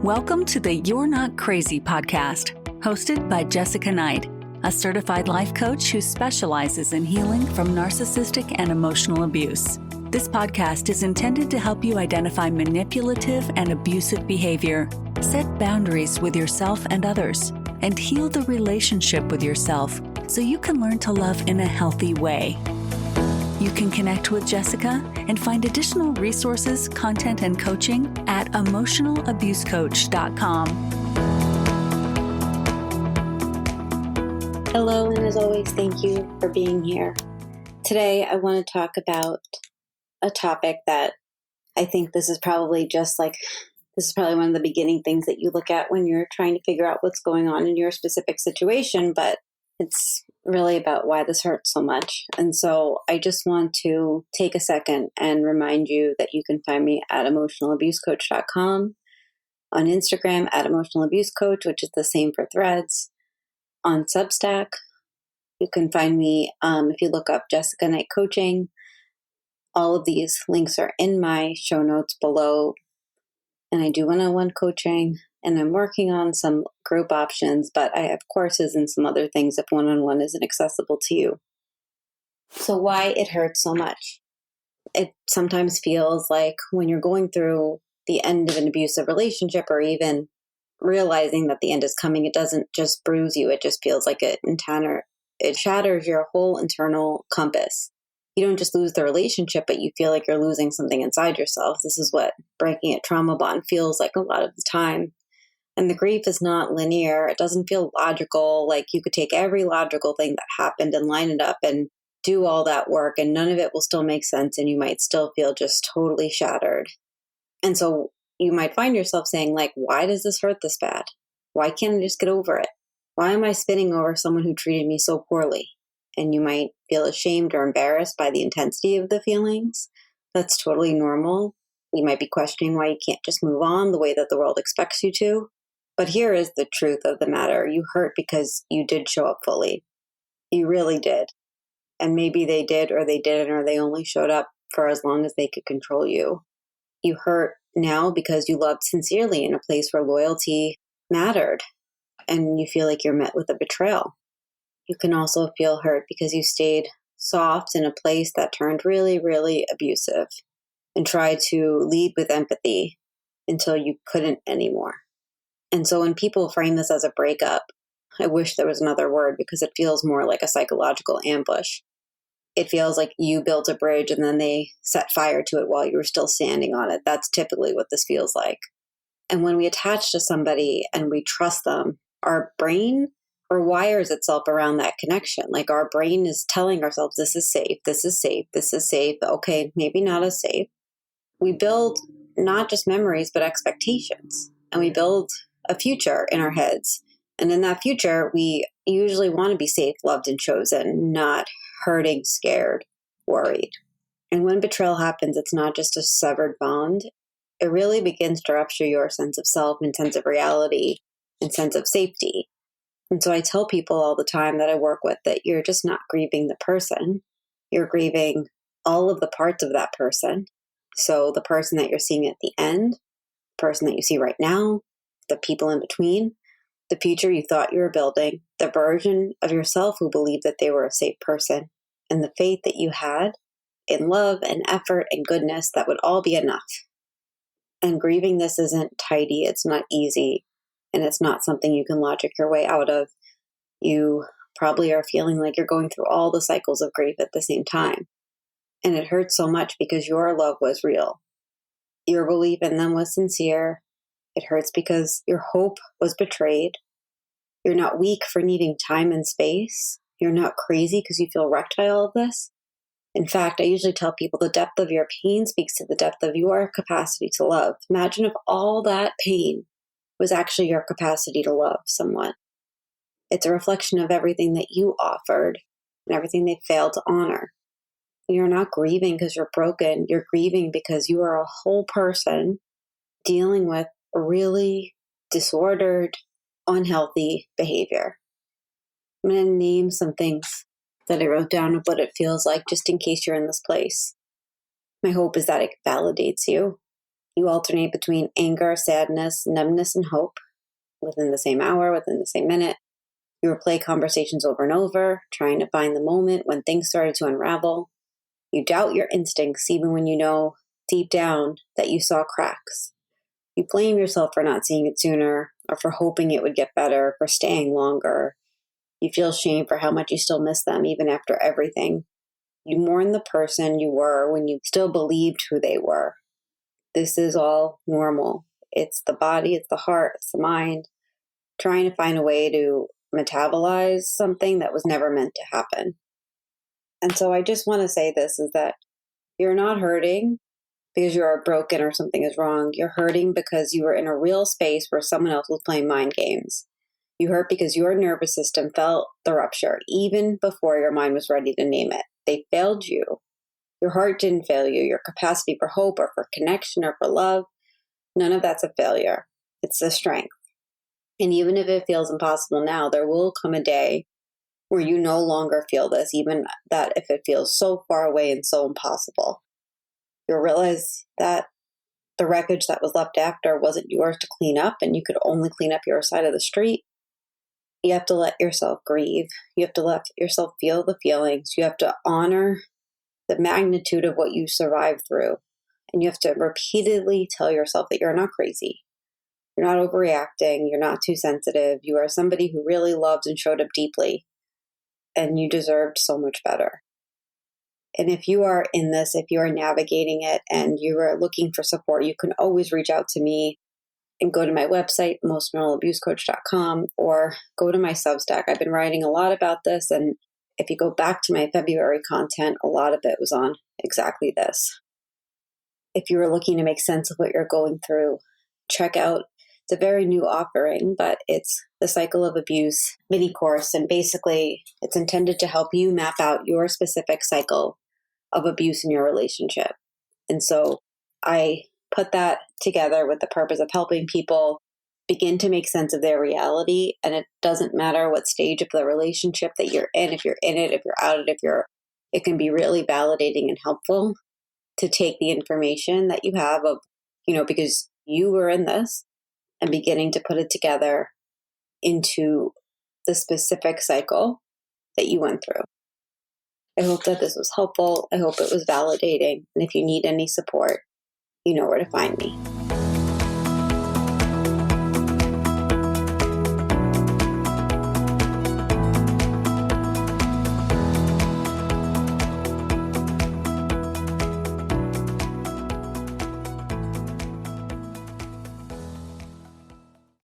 Welcome to the You're Not Crazy podcast, hosted by Jessica Knight, a certified life coach who specializes in healing from narcissistic and emotional abuse. This podcast is intended to help you identify manipulative and abusive behavior, set boundaries with yourself and others, and heal the relationship with yourself so you can learn to love in a healthy way. You can connect with Jessica and find additional resources, content, and coaching at emotionalabusecoach.com. Hello, and as always, thank you for being here. Today, I want to talk about a topic that I think this is probably one of the beginning things that you look at when you're trying to figure out what's going on in your specific situation, but it's really about why this hurts so much. And so I just want to take a second and remind you that you can find me at emotionalabusecoach.com, on Instagram at emotionalabusecoach, which is the same for Threads, on Substack. You can find me if you look up Jessica Knight Coaching. All of these links are in my show notes below. And I do one-on-one coaching, and I'm working on some group options, but I have courses and some other things if one-on-one isn't accessible to you. So why it hurts so much? It sometimes feels like when you're going through the end of an abusive relationship, or even realizing that the end is coming, it doesn't just bruise you. It just feels like it shatters your whole internal compass. You don't just lose the relationship, but you feel like you're losing something inside yourself. This is what breaking a trauma bond feels like a lot of the time. And the grief is not linear. It doesn't feel logical. Like you could take every logical thing that happened and line it up and do all that work, and none of it will still make sense, and you might still feel just totally shattered. And so you might find yourself saying, like, why does this hurt this bad? Why can't I just get over it? Why am I spinning over someone who treated me so poorly? And you might feel ashamed or embarrassed by the intensity of the feelings. That's totally normal. You might be questioning why you can't just move on the way that the world expects you to. But here is the truth of the matter. You hurt because you did show up fully. You really did. And maybe they did, or they didn't, or they only showed up for as long as they could control you. You hurt now because you loved sincerely in a place where loyalty mattered, and you feel like you're met with a betrayal. You can also feel hurt because you stayed soft in a place that turned really, really abusive, and tried to lead with empathy until you couldn't anymore. And so when people frame this as a breakup, I wish there was another word, because it feels more like a psychological ambush. It feels like you built a bridge and then they set fire to it while you were still standing on it. That's typically what this feels like. And when we attach to somebody and we trust them, our brain rewires itself around that connection. Like our brain is telling ourselves, this is safe, this is safe, this is safe. Okay, maybe not as safe. We build not just memories, but expectations. And we build a future in our heads. And in that future, we usually want to be safe, loved, and chosen, not hurting, scared, worried. And when betrayal happens, it's not just a severed bond. It really begins to rupture your sense of self and sense of reality and sense of safety. And so I tell people all the time that I work with that you're just not grieving the person. You're grieving all of the parts of that person. So the person that you're seeing at the end, the person that you see right now, the people in between, the future you thought you were building, the version of yourself who believed that they were a safe person, and the faith that you had in love and effort and goodness that would all be enough. And grieving this isn't tidy. It's not easy. And it's not something you can logic your way out of. You probably are feeling like you're going through all the cycles of grief at the same time. And it hurts so much because your love was real. Your belief in them was sincere. It hurts because your hope was betrayed. You're not weak for needing time and space. You're not crazy because you feel wrecked by all of this. In fact, I usually tell people the depth of your pain speaks to the depth of your capacity to love. Imagine if all that pain was actually your capacity to love someone. It's a reflection of everything that you offered and everything they failed to honor. You're not grieving because you're broken. You're grieving because you are a whole person dealing with a really disordered, unhealthy behavior. I'm going to name some things that I wrote down of what it feels like, just in case you're in this place. My hope is that it validates you. You alternate between anger, sadness, numbness, and hope within the same hour, within the same minute. You replay conversations over and over, trying to find the moment when things started to unravel. You doubt your instincts even when you know deep down that you saw cracks. You blame yourself for not seeing it sooner, or for hoping it would get better, for staying longer. You feel shame for how much you still miss them even after everything. You mourn the person you were when you still believed who they were. This is all normal. It's the body, it's the heart, it's the mind, trying to find a way to metabolize something that was never meant to happen. And so I just want to say this is that you're not hurting because you are broken or something is wrong. You're hurting because you were in a real space where someone else was playing mind games. You hurt because your nervous system felt the rupture even before your mind was ready to name it. They failed you. Your heart didn't fail you. Your capacity for hope or for connection or for love, none of that's a failure. It's a strength. And even if it feels impossible now, there will come a day where you no longer feel this, even that if it feels so far away and so impossible. You'll realize that the wreckage that was left after wasn't yours to clean up, and you could only clean up your side of the street. You have to let yourself grieve. You have to let yourself feel the feelings. You have to honor the magnitude of what you survived through. And you have to repeatedly tell yourself that you're not crazy. You're not overreacting. You're not too sensitive. You are somebody who really loves and showed up deeply. And you deserved so much better. And if you are in this, if you are navigating it and you are looking for support, you can always reach out to me and go to my website, emotionalabusecoach.com, or go to my Substack. I've been writing a lot about this. And if you go back to my February content, a lot of it was on exactly this. If you are looking to make sense of what you're going through, check out, it's a very new offering, but it's the Cycle of Abuse mini course. And basically, it's intended to help you map out your specific cycle of abuse in your relationship. And so I put that together with the purpose of helping people begin to make sense of their reality. And it doesn't matter what stage of the relationship that you're in, if you're in it, if you're out it, it can be really validating and helpful to take the information that you have of, because you were in this, and beginning to put it together into the specific cycle that you went through. I hope that this was helpful. I hope it was validating. And if you need any support, you know where to find me.